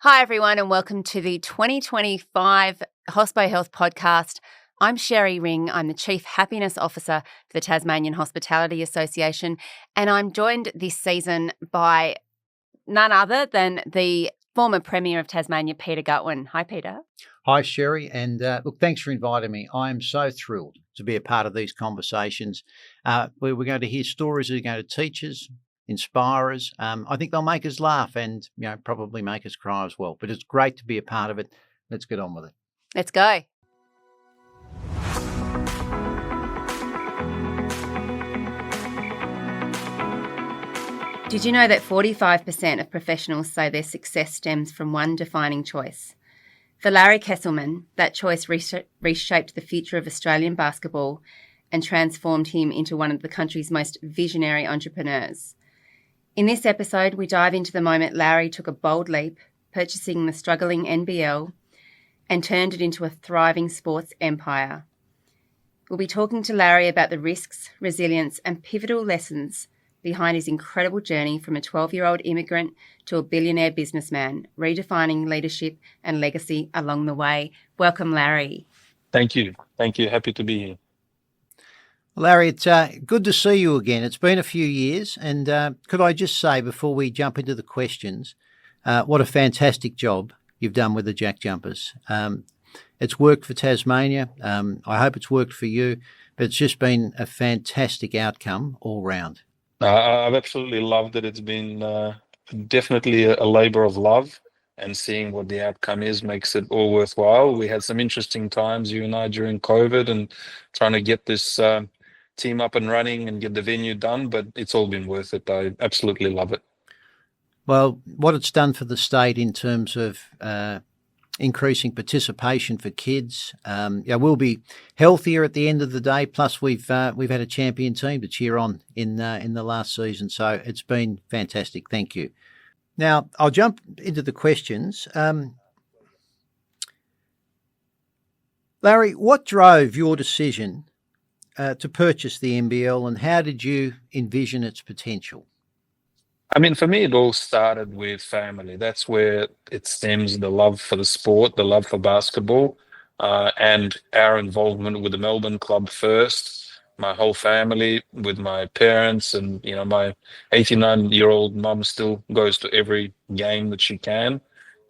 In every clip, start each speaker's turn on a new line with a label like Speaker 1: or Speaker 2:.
Speaker 1: Hi, everyone, and welcome to the 2025 HOSPO Health podcast. I'm Sherri Ring. I'm the Chief Happiness Officer for the Tasmanian Hospitality Association, and I'm joined this season by none other than the former Premier of Tasmania, Peter Gutwein. Hi, Peter.
Speaker 2: Hi, Sherri, and look, thanks for inviting me. I am so thrilled to be a part of these conversations. We're going to hear stories that are going to teach us, inspire us. I think they'll make us laugh and probably make us cry as well. But it's great to be a part of it. Let's get on with it.
Speaker 1: Let's go. Did you know that 45% of professionals say their success stems from one defining choice? For Larry Kestelman, that choice reshaped the future of Australian basketball and transformed him into one of the country's most visionary entrepreneurs. In this episode, we dive into the moment Larry took a bold leap, purchasing the struggling NBL and turned it into a thriving sports empire. We'll be talking to Larry about the risks, resilience and pivotal lessons behind his incredible journey from a 12-year-old immigrant to a billionaire businessman, redefining leadership and legacy along the way. Welcome, Larry.
Speaker 3: Thank you. Happy to be here.
Speaker 2: Larry, it's good to see you again. It's been a few years, and could I just say before we jump into the questions, what a fantastic job you've done with the JackJumpers. It's worked for Tasmania. I hope it's worked for you, but it's just been a fantastic outcome all round.
Speaker 3: I've absolutely loved it. It's been definitely a labor of love, and seeing what the outcome is makes it all worthwhile. We had some interesting times, you and I, during COVID, and trying to get this team up and running and get the venue done, but it's all been worth it. I absolutely love it.
Speaker 2: Well, what it's done for the state in terms of increasing participation for kids, we'll be healthier at the end of the day. Plus, we've had a champion team to cheer on in the last season, so it's been fantastic. Thank you. Now, I'll jump into the questions. Larry, what drove your decision to purchase the NBL, and how did you envision its potential?
Speaker 3: I mean, for me, it all started with family. That's where it stems, the love for the sport, the love for basketball, and our involvement with the Melbourne club first. My whole family, with my parents, and my 89-year-old mum still goes to every game that she can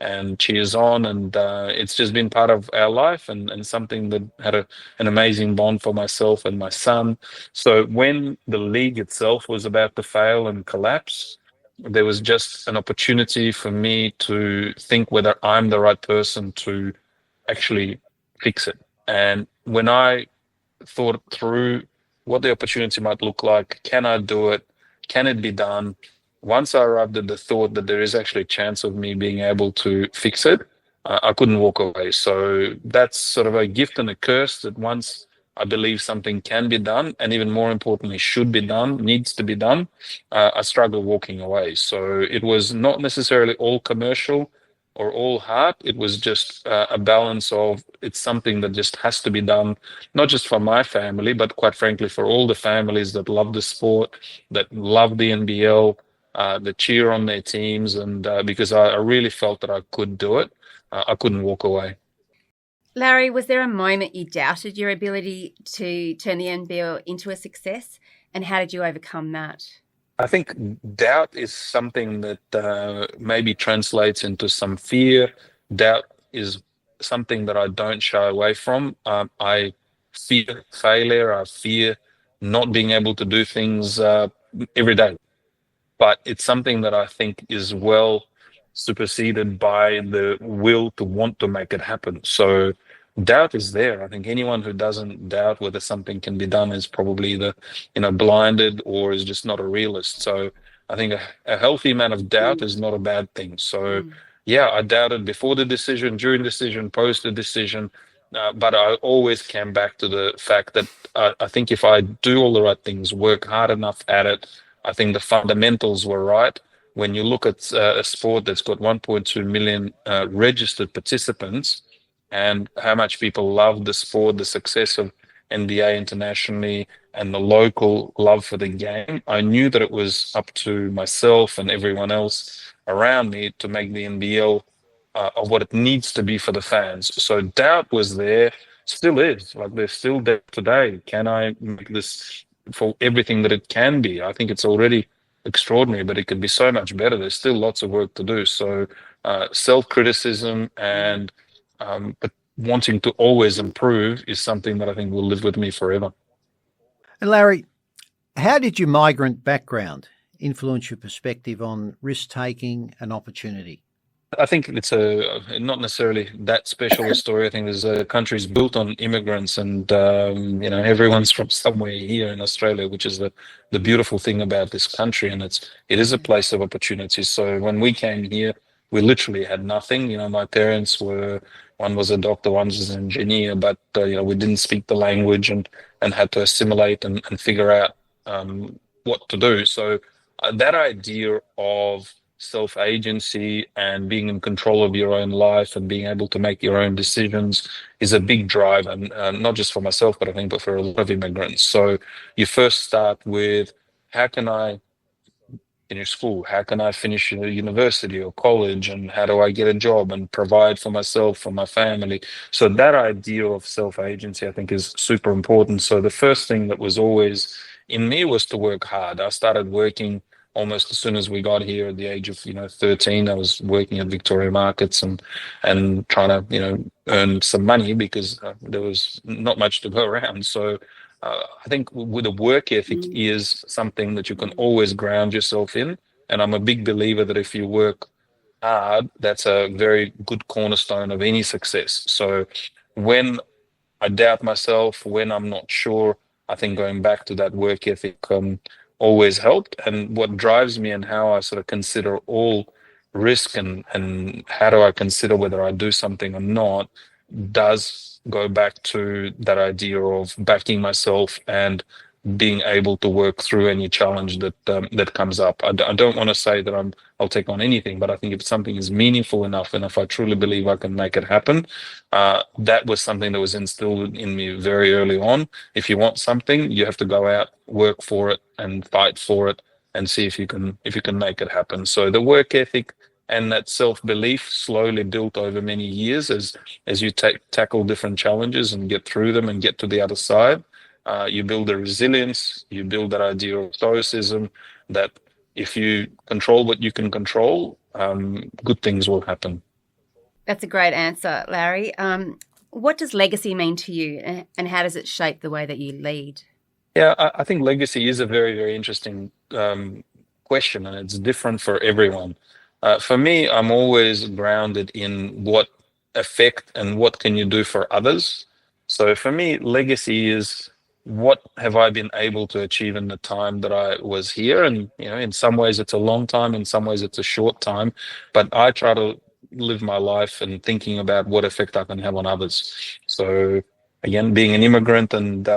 Speaker 3: and cheers on, and it's just been part of our life, and something that had an amazing bond for myself and my son. So when the league itself was about to fail and collapse, there was just an opportunity for me to think whether I'm the right person to actually fix it. And when I thought through what the opportunity might look like, can I do it? Can it be done? Once I arrived at the thought that there is actually a chance of me being able to fix it, I couldn't walk away. So that's sort of a gift and a curse, that once I believe something can be done, and even more importantly, should be done, needs to be done, I struggle walking away. So it was not necessarily all commercial or all heart. It was just a balance of, it's something that just has to be done, not just for my family, but quite frankly, for all the families that love the sport, that love the NBL, that cheer on their teams. And because I really felt that I could do it, I couldn't walk away.
Speaker 1: Larry, was there a moment you doubted your ability to turn the NBL into a success, and how did you overcome that?
Speaker 3: I think doubt is something that maybe translates into some fear. Doubt is something that I don't shy away from. I fear failure. I fear not being able to do things every day. But it's something that I think is well superseded by the will to want to make it happen. So doubt is there. I think anyone who doesn't doubt whether something can be done is probably either blinded or is just not a realist. So I think a healthy amount of doubt is not a bad thing. So yeah, I doubted before the decision, during the decision, post the decision, but I always came back to the fact that I think if I do all the right things, work hard enough at it, I think the fundamentals were right. When you look at a sport that's got 1.2 million registered participants, and how much people love the sport, the success of NBA internationally, and the local love for the game, I knew that it was up to myself and everyone else around me to make the NBL of what it needs to be for the fans. So doubt was there, still is. Like there's still doubt today. Can I make this for everything that it can be? I think it's already extraordinary, but it could be so much better. There's still lots of work to do. So self-criticism and but wanting to always improve is something that I think will live with me forever.
Speaker 2: And Larry, how did your migrant background influence your perspective on risk-taking and opportunity?
Speaker 3: I think it's not necessarily that special a story. I think there's a country's built on immigrants, and everyone's from somewhere here in Australia, which is the beautiful thing about this country, and it is a place of opportunities. So when we came here, we literally had nothing. My parents one was a doctor, one was an engineer, but we didn't speak the language and had to assimilate and figure out what to do. So that idea of self-agency and being in control of your own life and being able to make your own decisions is a big drive, and not just for myself, but I think for a lot of immigrants. So you first start with, how can I finish school? How can I finish university or college? And how do I get a job and provide for myself, for my family? So that idea of self-agency, I think, is super important. So the first thing that was always in me was to work hard. I started working almost as soon as we got here at the age of 13. I was working at Victoria Markets and trying to earn some money because there was not much to go around. So I think with a work ethic is something that you can always ground yourself in, and I'm a big believer that if you work hard, that's a very good cornerstone of any success. So when I doubt myself, when I'm not sure, I think going back to that work ethic always helped. And what drives me and how I sort of consider all risk and how do I consider whether I do something or not does go back to that idea of backing myself and being able to work through any challenge that comes up. I don't want to say that I'll take on anything, but I think if something is meaningful enough and if I truly believe I can make it happen, that was something that was instilled in me very early on. If you want something, you have to go out, work for it, and fight for it, and see if you can make it happen. So the work ethic and that self-belief slowly built over many years as you tackle different challenges and get through them and get to the other side. You build a resilience, you build that idea of stoicism, that if you control what you can control, good things will happen.
Speaker 1: That's a great answer, Larry. What does legacy mean to you, and how does it shape the way that you lead?
Speaker 3: Yeah, I think legacy is a very, very interesting question, and it's different for everyone. For me, I'm always grounded in what effect and what can you do for others. So for me, legacy is, what have I been able to achieve in the time that I was here? And, in some ways it's a long time, in some ways it's a short time, but I try to live my life and thinking about what effect I can have on others. So again, being an immigrant, and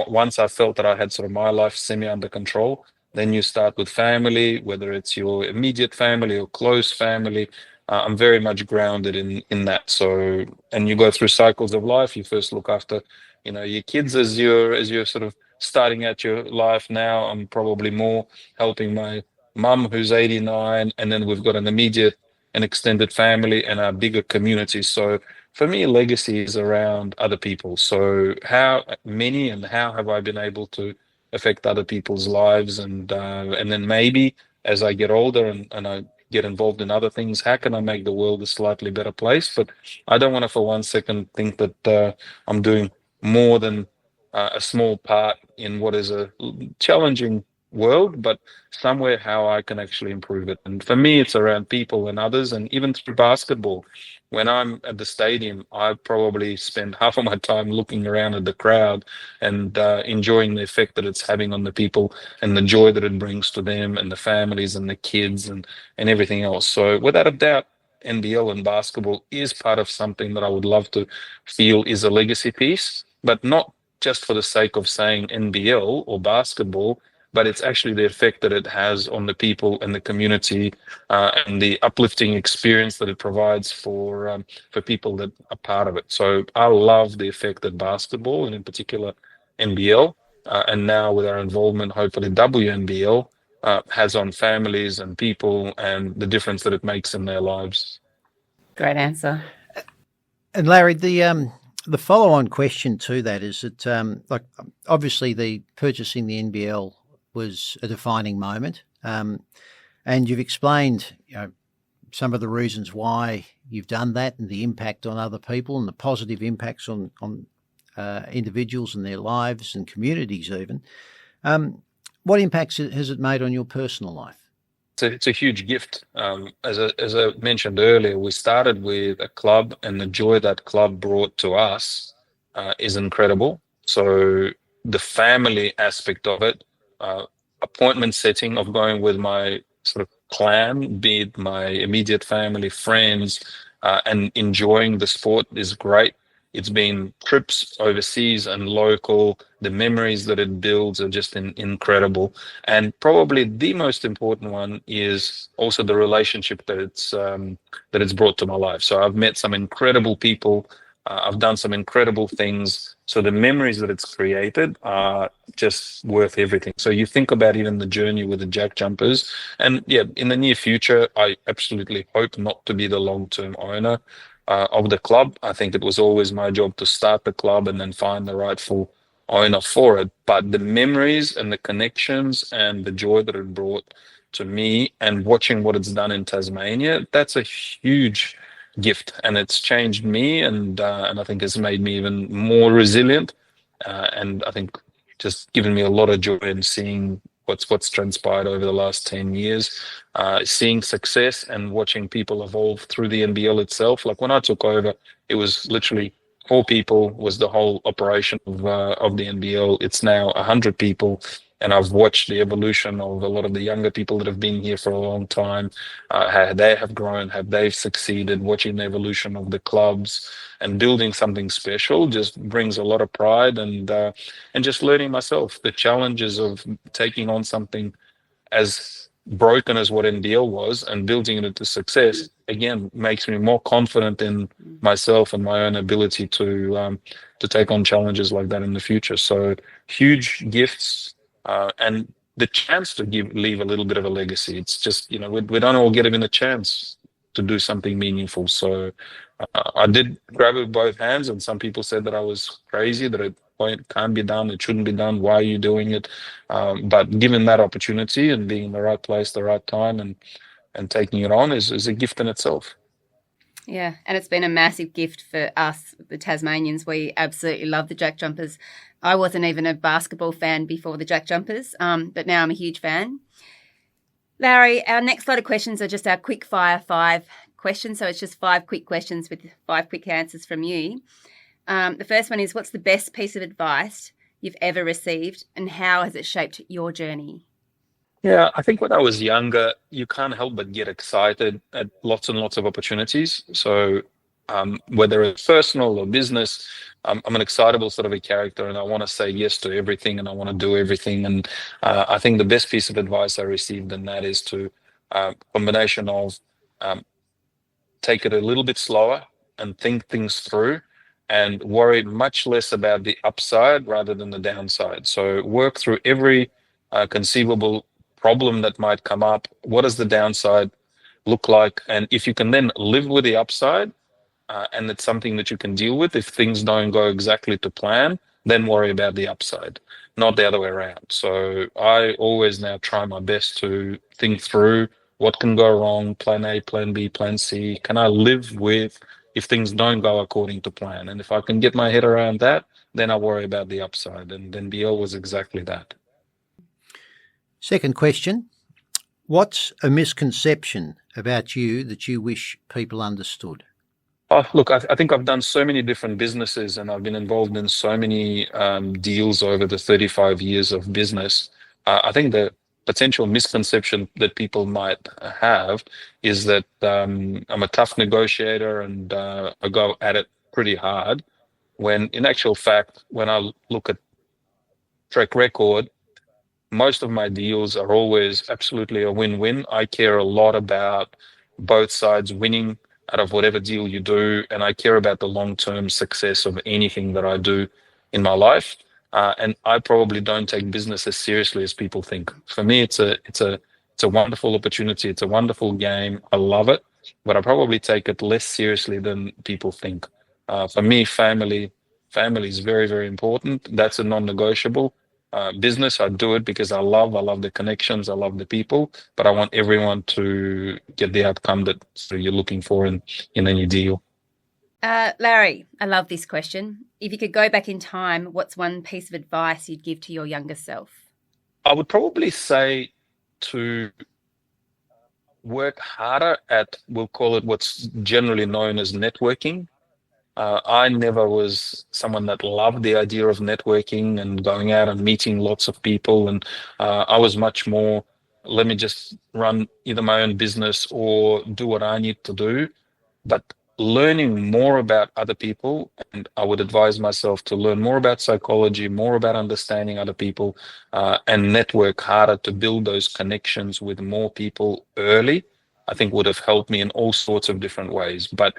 Speaker 3: once I felt that I had sort of my life semi under control, then you start with family, whether it's your immediate family or close family. I'm very much grounded in that. So, and you go through cycles of life. You first look after your kids as you're sort of starting out your life. Now I'm probably more helping my mum, who's 89, and then we've got an immediate and extended family and a bigger community. So for me, legacy is around other people. So how many and how have I been able to affect other people's lives, and then maybe as I get older and I get involved in other things, how can I make the world a slightly better place? But I don't want to for one second think that I'm doing more than a small part in what is a challenging world, but somewhere how I can actually improve it. And for me, it's around people and others, and even through basketball. When I'm at the stadium, I probably spend half of my time looking around at the crowd and enjoying the effect that it's having on the people and the joy that it brings to them and the families and the kids and everything else. So without a doubt, NBL and basketball is part of something that I would love to feel is a legacy piece, but not just for the sake of saying NBL or basketball, but it's actually the effect that it has on the people and the community, and the uplifting experience that it provides for people that are part of it. So I love the effect that basketball, and in particular NBL, and now with our involvement, hopefully WNBL, has on families and people and the difference that it makes in their lives.
Speaker 1: Great answer.
Speaker 2: And Larry, the follow-on question to that is that, like, obviously the purchasing the NBL was a defining moment, and you've explained, some of the reasons why you've done that and the impact on other people and the positive impacts on individuals and their lives and communities even. What impacts has it made on your personal life?
Speaker 3: It's a huge gift. As I mentioned earlier, we started with a club, and the joy that club brought to us is incredible. So the family aspect of it, appointment setting of going with my sort of clan, be it my immediate family, friends, and enjoying the sport is great. It's been trips overseas and local. The memories that it builds are just incredible. And probably the most important one is also the relationship that it's brought to my life. So I've met some incredible people. I've done some incredible things. So the memories that it's created are just worth everything. So you think about even the journey with the JackJumpers, and yeah, in the near future, I absolutely hope not to be the long-term owner of the club. I think it was always my job to start the club and then find the rightful owner for it. But the memories and the connections and the joy that it brought to me and watching what it's done in Tasmania, that's a huge gift, and it's changed me, and I think it's made me even more resilient, and I think just given me a lot of joy in seeing what's transpired over the last 10 years, seeing success and watching people evolve through the NBL itself. Like when I took over, it was literally 4 people was the whole operation of the NBL. It's now 100 people. And I've watched the evolution of a lot of the younger people that have been here for a long time, how they have grown, how they've succeeded, watching the evolution of the clubs and building something special just brings a lot of pride, and just learning myself the challenges of taking on something as broken as what NBL was and building it into success, again, makes me more confident in myself and my own ability to take on challenges like that in the future. So huge gifts. And the chance to leave a little bit of a legacy. It's just, we don't all get given a chance to do something meaningful. So I did grab it with both hands, and some people said that I was crazy, that it can't be done, it shouldn't be done, why are you doing it? But given that opportunity and being in the right place, the right time, and taking it on is a gift in itself.
Speaker 1: Yeah, and it's been a massive gift for us, the Tasmanians. We absolutely love the JackJumpers. I wasn't even a basketball fan before the JackJumpers, but now I'm a huge fan. Larry, our next lot of questions are just our quick fire 5 questions. So it's just 5 quick questions with 5 quick answers from you. The first one is, what's the best piece of advice you've ever received, and how has it shaped your journey?
Speaker 3: Yeah, I think when I was younger, you can't help but get excited at lots and lots of opportunities. So whether it's personal or business, I'm an excitable sort of a character, and I want to say yes to everything, and I want to do everything. And I think the best piece of advice I received in that is to combination of take it a little bit slower and think things through, and worry much less about the upside rather than the downside. So work through every conceivable problem that might come up. What does the downside look like? And if you can then live with the upside, and it's something that you can deal with, if things don't go exactly to plan, then worry about the upside, not the other way around. So I always now try my best to think through what can go wrong, plan A, plan B, plan C. Can I live with if things don't go according to plan? And if I can get my head around that, then I worry about the upside. And then BL was exactly that.
Speaker 2: Second question, what's a misconception about you that you wish people understood?
Speaker 3: Oh, look, I think I've done so many different businesses, and I've been involved in so many deals over the 35 years of business. I think the potential misconception that people might have is that I'm a tough negotiator and I go at it pretty hard, when in actual fact, when I look at track record, most of my deals are always absolutely a win-win. I care a lot about both sides winning out of whatever deal you do, and I care about the long-term success of anything that I do in my life. And I probably don't take business as seriously as people think. For me, it's a wonderful opportunity. It's a wonderful game. I love it. but I probably take it less seriously than people think. For me, family is very, very important. That's a non-negotiable. Business, I do it because I love the connections, I love the people, but I want everyone to get the outcome that you're looking for in any deal.
Speaker 1: Larry, I love this question. If you could go back in time, what's one piece of advice you'd give to your younger self?
Speaker 3: I would probably say to work harder at, we'll call it what's generally known as networking. I never was someone that loved the idea of networking and going out and meeting lots of people. And I was much more, let me just run either my own business or do what I need to do. But learning more about other people, and I would advise myself to learn more about psychology, more about understanding other people, and network harder to build those connections with more people early, I think would have helped me in all sorts of different ways. But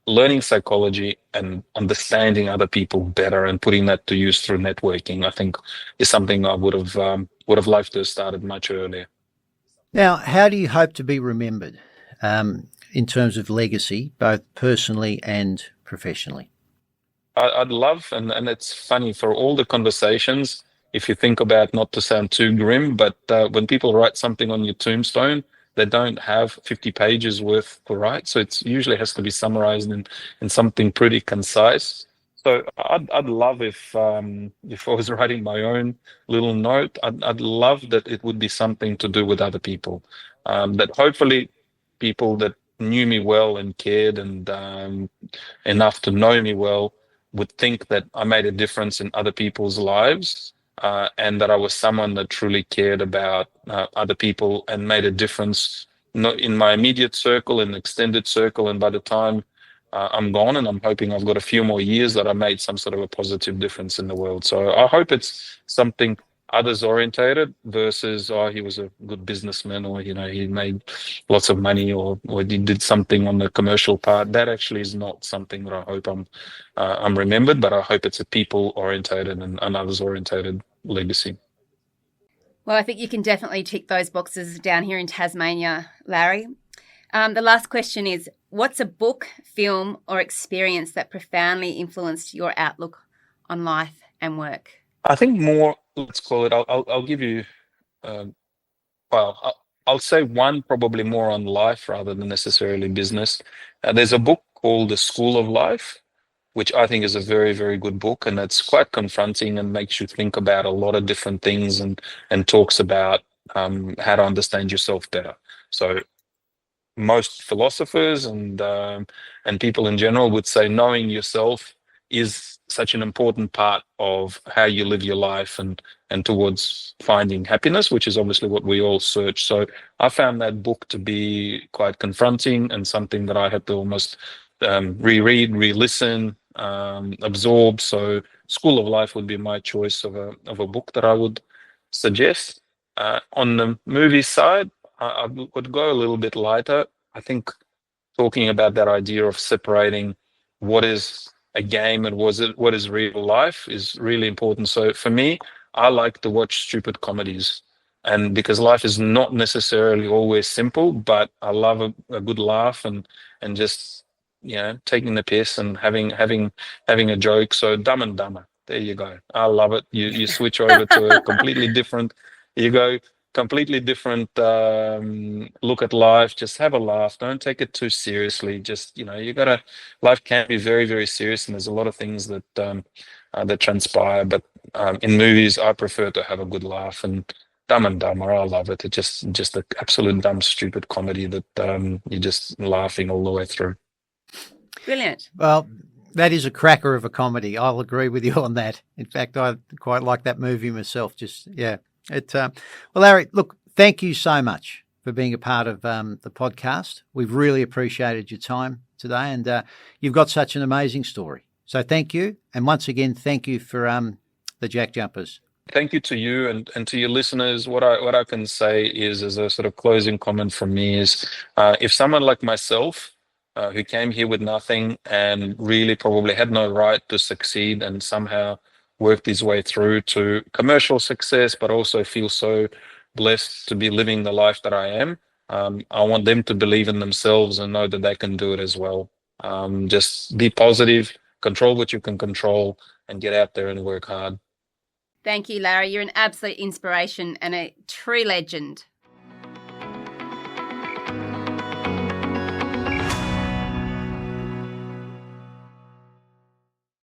Speaker 3: learning psychology and understanding other people better and putting that to use through networking, I think, is something I would have liked to have started much earlier.
Speaker 2: Now, how do you hope to be remembered in terms of legacy, both personally and professionally?
Speaker 3: I'd love, and it's funny for all the conversations, if you think about, not to sound too grim, but when people write something on your tombstone, they don't have 50 pages worth to write. So it usually has to be summarized in something pretty concise. So I'd love if I was writing my own little note, I'd love that it would be something to do with other people, that hopefully people that knew me well and cared and enough to know me well would think that I made a difference in other people's lives, and that I was someone that truly cared about other people and made a difference, not in my immediate circle, in the extended circle, and by the time I'm gone, and I'm hoping I've got a few more years, that I made some sort of a positive difference in the world. So I hope it's something others orientated versus, oh, he was a good businessman, or he made lots of money, or he did something on the commercial part. That actually is not something that I hope I'm remembered, but I hope it's a people orientated and others orientated legacy.
Speaker 1: Well, I think you can definitely tick those boxes down here in Tasmania, Larry. The last question is, what's a book, film, or experience that profoundly influenced your outlook on life and work?
Speaker 3: I think more, let's call it, I'll give you, I'll say one probably more on life rather than necessarily business. There's a book called The School of Life, which I think is a very, very good book, and it's quite confronting and makes you think about a lot of different things and talks about how to understand yourself better. So most philosophers and people in general would say knowing yourself is such an important part of how you live your life and towards finding happiness, which is obviously what we all search. So I found that book to be quite confronting and something that I had to almost reread, re-listen, absorb. So School of Life would be my choice of a book that I would suggest. On the movie side, I would go a little bit lighter. I think talking about that idea of separating what is a game and what is real life is really important. So for me, I like to watch stupid comedies, and because life is not necessarily always simple, but I love a good laugh and just taking the piss and having a joke. So Dumb and Dumber, there you go. I love it. You switch over to a completely different. You go completely different look at life. Just have a laugh. Don't take it too seriously. Just life can be very, very serious, and there's a lot of things that that transpire. But in movies, I prefer to have a good laugh. And Dumb and Dumber, I love it. It's just an absolute dumb, stupid comedy that you're just laughing all the way through.
Speaker 1: Brilliant.
Speaker 2: Well, that is a cracker of a comedy. I'll agree with you on that. In fact, I quite like that movie myself. Well, Larry, look, thank you so much for being a part of the podcast. We've really appreciated your time today, and you've got such an amazing story. So thank you. And once again, thank you for the JackJumpers.
Speaker 3: Thank you to you and to your listeners. What I can say is, as a sort of closing comment from me, is if someone like myself, who came here with nothing and really probably had no right to succeed and somehow worked his way through to commercial success, but also feel so blessed to be living the life that I am, I want them to believe in themselves and know that they can do it as well. Just be positive, control what you can control, and get out there and work hard.
Speaker 1: Thank you, Larry. You're an absolute inspiration and a true legend.